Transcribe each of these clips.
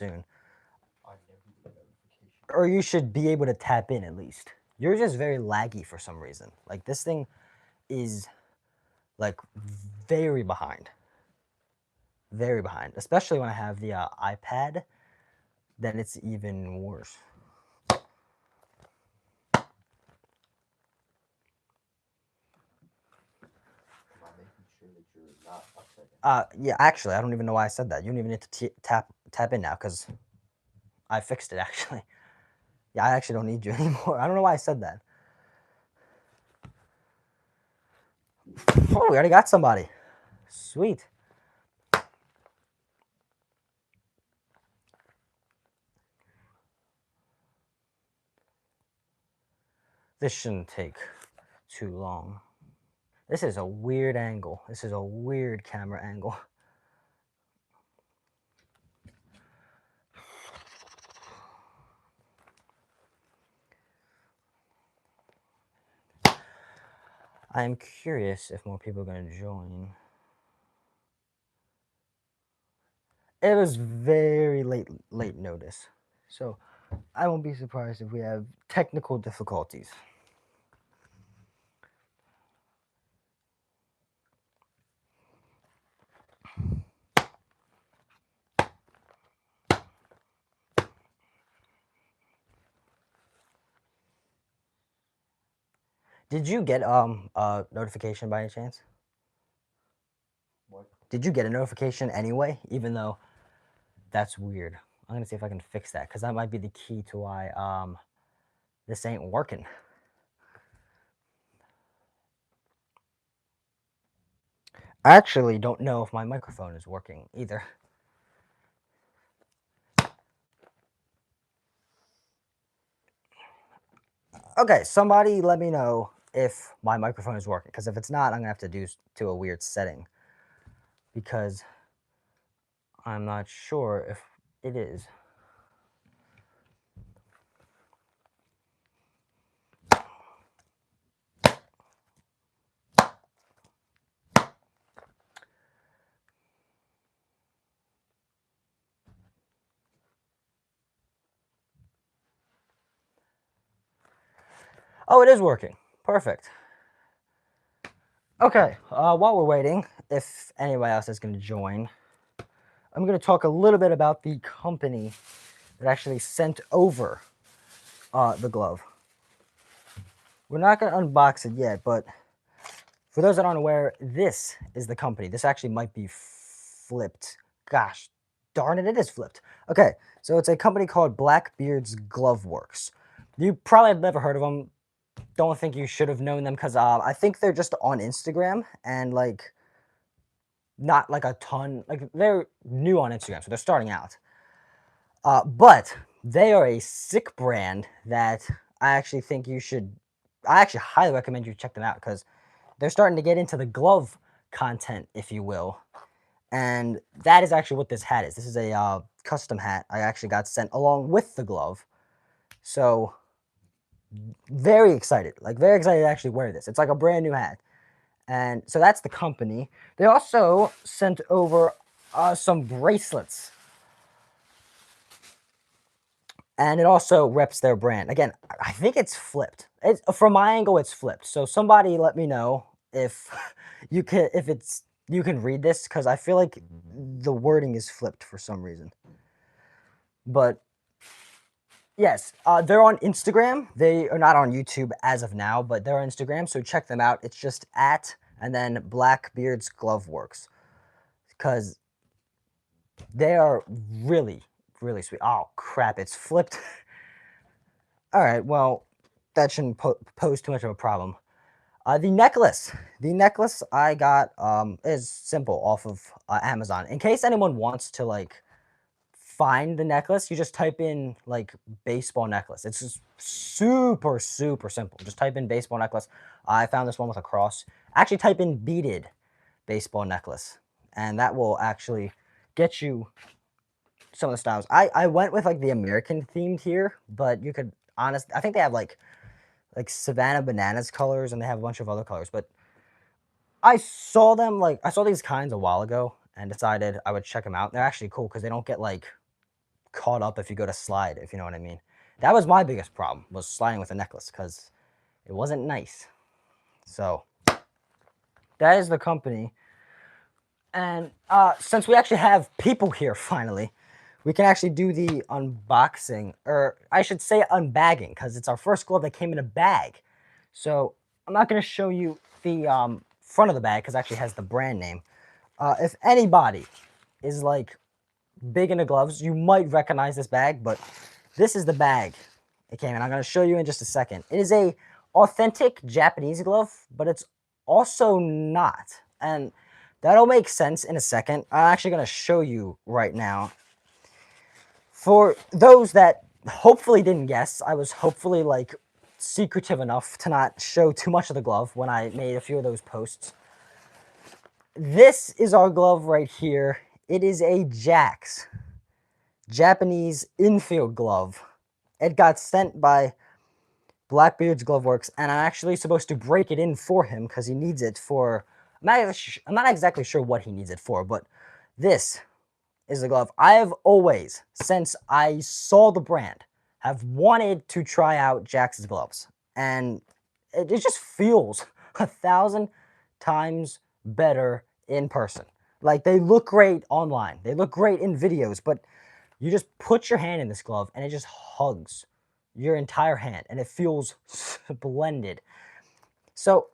soon. I never get a notification. Or you should be able to tap in at least. You're just very laggy for some reason. Like this thing is like very behind. Very behind. Especially when I have the iPad, then it's even worse. Am I making sure that you're not upside down? Yeah, actually, I don't even know why I said that. You don't even need to tap in now because I fixed it actually. Yeah, I actually don't need you anymore. I don't know why I said that. Oh, we already got somebody. Sweet. This shouldn't take too long. This is a weird angle. This is a weird camera angle. I'm curious if more people are going to join. It was very late notice. So I won't be surprised if we have technical difficulties. Did you get a notification by any chance? What? Did you get a notification anyway? Even though that's weird. I'm gonna see if I can fix that because that might be the key to why this ain't working. I actually don't know if my microphone is working either. Okay, somebody let me know if my microphone is working because if it's not, I'm gonna have to do a weird setting because I'm not sure if it is. Oh, it is working. Perfect. Okay, while we're waiting, if anybody else is going to join, I'm going to talk a little bit about the company that actually sent over the glove. We're not going to unbox it yet, but for those that aren't aware, this is the company. This actually might be flipped. Gosh, darn it, it is flipped. Okay, so it's a company called Blackbeard's Glove Works. You probably have never heard of them. Don't think you should have known them because I think they're just on Instagram and like not like a ton. Like they're new on Instagram, so they're starting out. But they are a sick brand that I actually think you should. I actually highly recommend you check them out because they're starting to get into the glove content, if you will. And that is actually what this hat is. This is a custom hat I actually got sent along with the glove. So very excited, like very excited to actually wear this. It's like a brand new hat. And so that's the company. They also sent over some bracelets. And it also reps their brand. Again, I think it's flipped. It's, from my angle, it's flipped. So somebody let me know if you can, if it's, you can read this because I feel like the wording is flipped for some reason. But yes, they're on Instagram. They are not on YouTube as of now, but they're on Instagram. So check them out. It's just at and then Blackbeard's Glove Works because they are really, really sweet. Oh crap! It's flipped. All right. Well, that shouldn't pose too much of a problem. The necklace I got is simple off of Amazon. In case anyone wants to like find the necklace, you just type in like baseball necklace. It's just super simple. Just type in baseball necklace. I found this one with a cross. Actually, type in beaded baseball necklace, and that will actually get you some of the styles. I went with like the American themed here, but you could I think they have like Savannah Bananas colors and they have a bunch of other colors, but I saw them like I saw these kinds a while ago and decided I would check them out. They're actually cool because they don't get like caught up if you go to slide, if you know what I mean. That was my biggest problem, was sliding with a necklace, because it wasn't nice. So that is the company. And since we actually have people here finally, we can actually do the unboxing, or I should say unbagging, because it's our first glove that came in a bag. So I'm not going to show you the front of the bag, because it actually has the brand name. If anybody is like big into gloves, you might recognize this bag, but this is the bag it came in. I'm going to show you in just a second. It is a authentic Japanese glove, but it's also not. And that'll make sense in a second. I'm actually going to show you right now. For those that hopefully didn't guess, I was hopefully like secretive enough to not show too much of the glove when I made a few of those posts. This is our glove right here. It is a Jax Japanese infield glove. It got sent by Blackbeard's Glove Works, and I'm actually supposed to break it in for him because he needs it for. I'm not exactly sure what he needs it for, but this is the glove. I have always, since I saw the brand, have wanted to try out Jax's gloves, and it just feels 1,000 times better in person. Like, they look great online, they look great in videos, but you just put your hand in this glove and it just hugs your entire hand and it feels splendid. So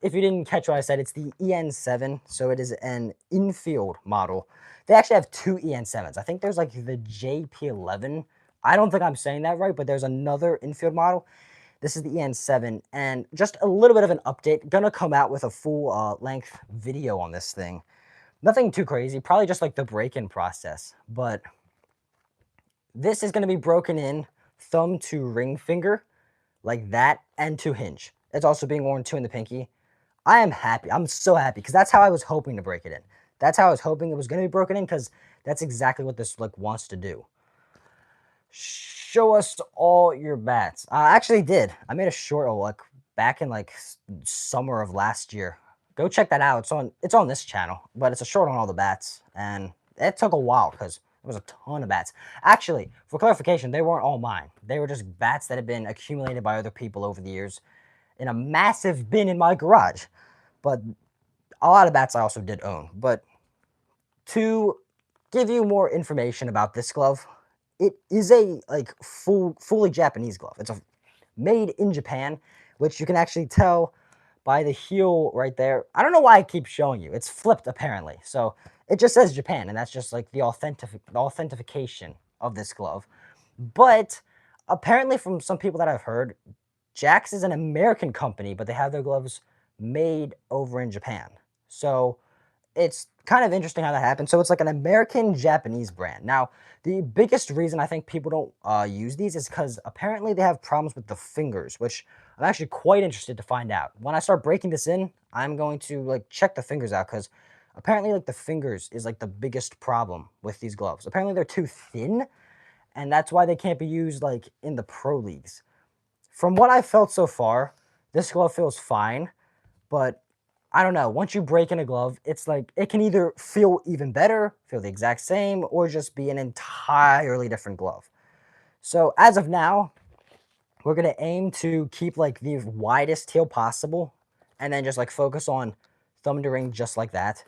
if you didn't catch what I said, it's the EN7. So it is an infield model. They actually have two EN7s. I think there's like the JP11. I don't think I'm saying that right, but there's another infield model. This is the EN7, and just a little bit of an update. Gonna come out with a full length video on this thing. Nothing too crazy, probably just like the break-in process, but this is going to be broken in thumb to ring finger, like that, and to hinge. It's also being worn two in the pinky. I am happy. I'm so happy, because that's how I was hoping to break it in. That's how I was hoping it was going to be broken in, because that's exactly what this like wants to do. Show us all your bats. I actually did. I made a short like back in like summer of last year. Go check that out. It's on this channel, but it's a short on all the bats, and it took a while because there was a ton of bats. Actually, for clarification, they weren't all mine. They were just bats that had been accumulated by other people over the years in a massive bin in my garage. But a lot of bats I also did own. But to give you more information about this glove, it is a like fully Japanese glove. It's made in Japan, which you can actually tell by the heel right there. I don't know why I keep showing you. It's flipped apparently. So it just says Japan, and that's just like the authentication of this glove. But apparently from some people that I've heard, Jax is an American company, but they have their gloves made over in Japan. So it's kind of interesting how that happened. So it's like an American-Japanese brand. Now, the biggest reason I think people don't use these is because apparently they have problems with the fingers, which I'm actually quite interested to find out. When I start breaking this in, I'm going to like check the fingers out, because apparently like the fingers is like the biggest problem with these gloves. Apparently they're too thin, and that's why they can't be used like in the pro leagues. From what I've felt so far, this glove feels fine, but I don't know. Once you break in a glove, it's like it can either feel even better, feel the exact same, or just be an entirely different glove. So as of now, we're going to aim to keep like the widest heel possible, and then just like focus on thumb to ring just like that.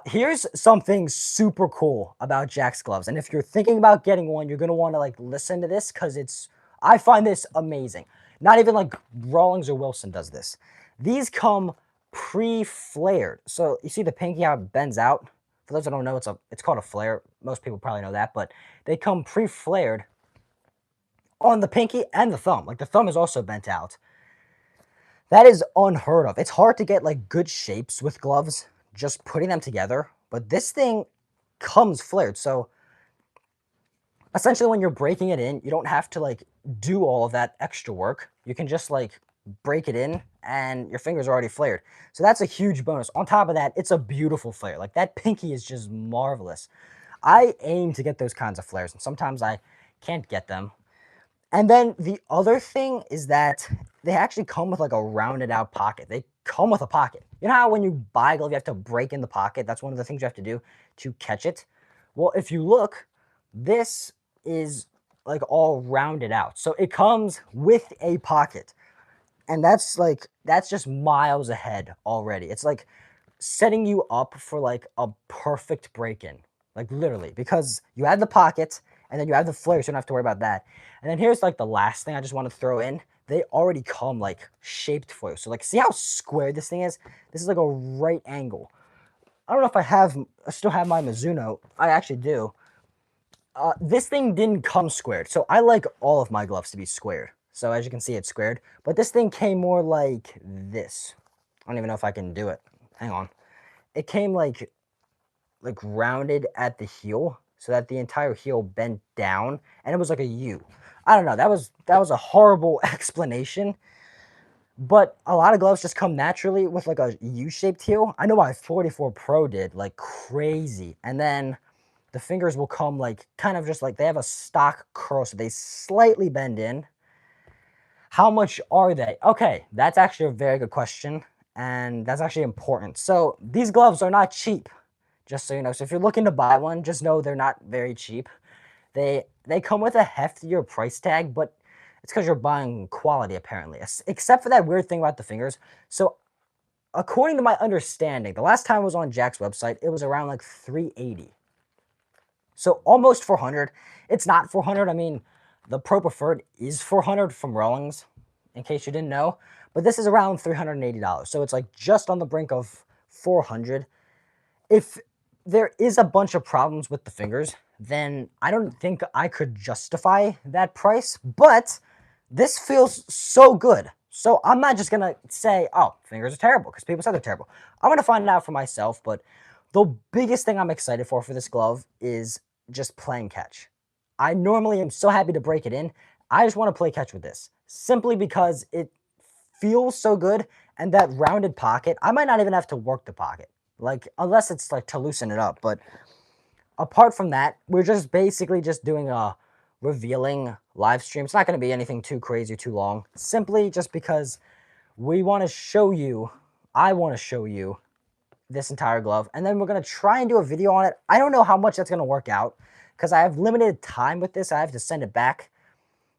Here's something super cool about Jax gloves. And if you're thinking about getting one, you're going to want to like listen to this, because I find this amazing. Not even like Rawlings or Wilson does this. These come pre-flared. So you see the pinky, how it bends out? For those that don't know, it's called a flare. Most people probably know that, but they come pre-flared on the pinky and the thumb. Like the thumb is also bent out. That is unheard of. It's hard to get like good shapes with gloves, just putting them together, but this thing comes flared. So essentially when you're breaking it in, you don't have to like do all of that extra work. You can just like break it in and your fingers are already flared. So that's a huge bonus. On top of that, it's a beautiful flare. Like that pinky is just marvelous. I aim to get those kinds of flares, and sometimes I can't get them. And then the other thing is that they actually come with like a rounded out pocket. They come with a pocket. You know how when you buy a glove, you have to break in the pocket? That's one of the things you have to do to catch it. Well, if you look, this is like all rounded out. So it comes with a pocket. And that's just miles ahead already. It's like setting you up for like a perfect break-in. Like literally, because you have the pocket and then you have the flare, so you don't have to worry about that. And then here's like the last thing I just want to throw in. They already come like shaped for you. So like see how square this thing is? This is like a right angle. I don't know if I still have my Mizuno. I actually do. This thing didn't come squared. So I like all of my gloves to be squared. So as you can see, it's squared. But this thing came more like this. I don't even know if I can do it. Hang on. It came like rounded at the heel so that the entire heel bent down and it was like a U. I don't know. That was a horrible explanation. But a lot of gloves just come naturally with like a U-shaped heel. I know my 44 Pro did like crazy. And then the fingers will come like kind of just like they have a stock curl, so they slightly bend in. How much are they? Okay, that's actually a very good question, and that's actually important. So these gloves are not cheap, just so you know. So if you're looking to buy one, just know they're not very cheap. They come with a heftier price tag, but it's because you're buying quality apparently. Except for that weird thing about the fingers. So according to my understanding, the last time I was on Jack's website, it was around like 380. So almost 400. It's not 400. I mean, the Pro Preferred is 400 from Rawlings, in case you didn't know. But this is around $380. So it's like just on the brink of 400. If there is a bunch of problems with the fingers, then I don't think I could justify that price. But this feels so good. So I'm not just going to say, oh, fingers are terrible, because people said they're terrible. I'm going to find out for myself. But the biggest thing I'm excited for this glove is just playing catch. I normally am so happy to break it in. I just want to play catch with this simply because it feels so good. And that rounded pocket, I might not even have to work the pocket, like unless it's like to loosen it up. But apart from that, we're just basically just doing a revealing live stream. It's not going to be anything too crazy, too long, simply just because we want to show you, I want to show you this entire glove, and then we're going to try and do a video on it. I don't know how much that's going to work out because I have limited time with this. I have to send it back,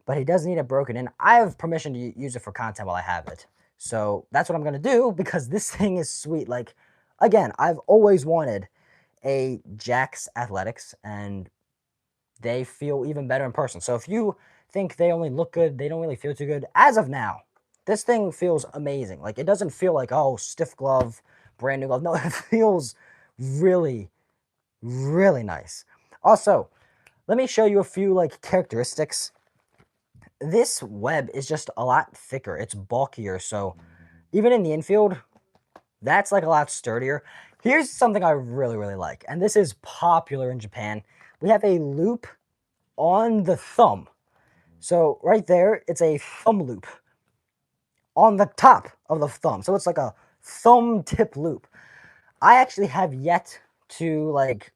but he does need it broken in. I have permission to use it for content while I have it. So that's what I'm going to do because this thing is sweet. Like, again, I've always wanted a Jack's Athletics, and they feel even better in person. So if you think they only look good, they don't really feel too good, as of now, this thing feels amazing. Like, it doesn't feel like, oh, stiff glove, brand new glove. No, it feels really, really nice. Also, let me show you a few like characteristics. This web is just a lot thicker. It's bulkier, so even in the infield, that's like a lot sturdier. Here's something I really, really like, and this is popular in Japan. We have a loop on the thumb. So right there, it's a thumb loop on the top of the thumb. So it's like a thumb tip loop. I actually have yet to like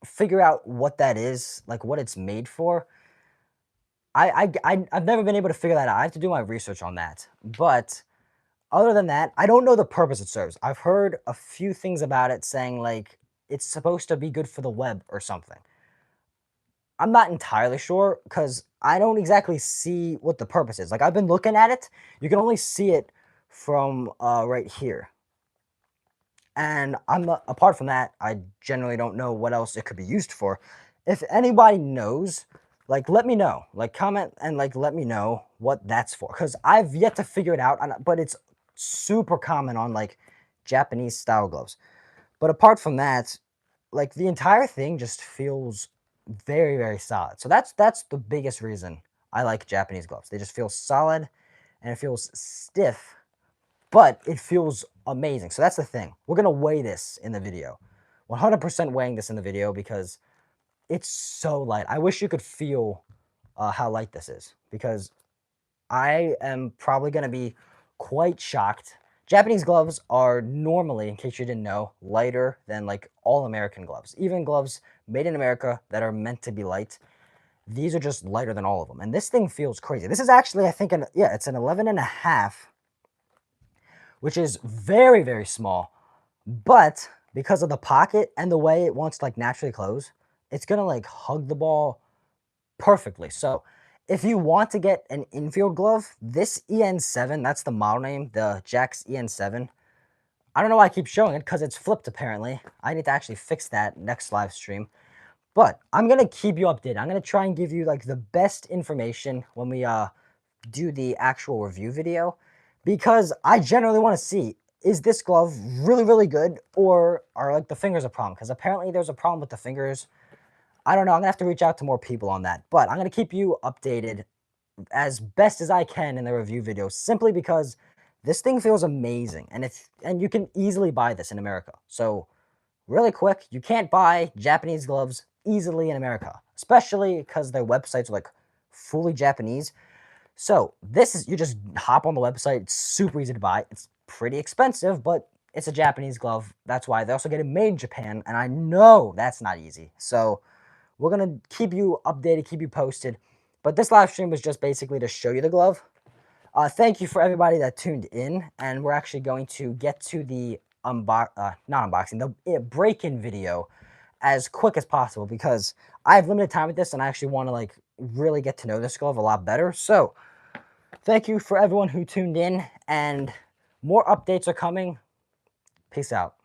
figure out what that is, like what it's made for. I've never been able to figure that out. I have to do my research on that. But other than that, I don't know the purpose it serves. I've heard a few things about it saying like it's supposed to be good for the web or something. I'm not entirely sure because I don't exactly see what the purpose is. Like, I've been looking at it. You can only see it from right here. And apart from that, I generally don't know what else it could be used for. If anybody knows, like, let me know. Like, comment and like let me know what that's for, because I've yet to figure it out. But it's super common on like Japanese style gloves. But apart from that, like, the entire thing just feels very, very solid. So that's the biggest reason I like Japanese gloves. They just feel solid and it feels stiff, but it feels amazing. So that's the thing. We're going to weigh this in the video. 100% weighing this in the video because it's so light. I wish you could feel how light this is, because I am probably going to be quite shocked. Japanese gloves are normally, in case you didn't know, lighter than like all American gloves. Even gloves made in America that are meant to be light, these are just lighter than all of them. And this thing feels crazy. This is actually, I think, it's an 11.5, which is very, very small. But because of the pocket and the way it wants to like naturally close, it's going to like hug the ball perfectly. So if you want to get an infield glove, this EN7, that's the model name, the Jax EN7. I don't know why I keep showing it because it's flipped apparently. I need to actually fix that next live stream. But I'm going to keep you updated. I'm going to try and give you like the best information when we do the actual review video, because I generally want to see, is this glove really, really good, or are like the fingers a problem? Because apparently there's a problem with the fingers. I don't know. I'm going to have to reach out to more people on that. But I'm going to keep you updated as best as I can in the review video, simply because this thing feels amazing. And you can easily buy this in America. So really quick, you can't buy Japanese gloves easily in America, especially because their websites are like fully Japanese. So this is, you just hop on the website. It's super easy to buy. It's pretty expensive, but it's a Japanese glove. That's why they also get it made in Japan. And I know that's not easy. So we're going to keep you updated, keep you posted. But this live stream was just basically to show you the glove. Thank you for everybody that tuned in. And we're actually going to get to the not unboxing, the break-in video as quick as possible, because I have limited time with this and I actually want to like really get to know this glove a lot better. So thank you for everyone who tuned in, and more updates are coming. Peace out.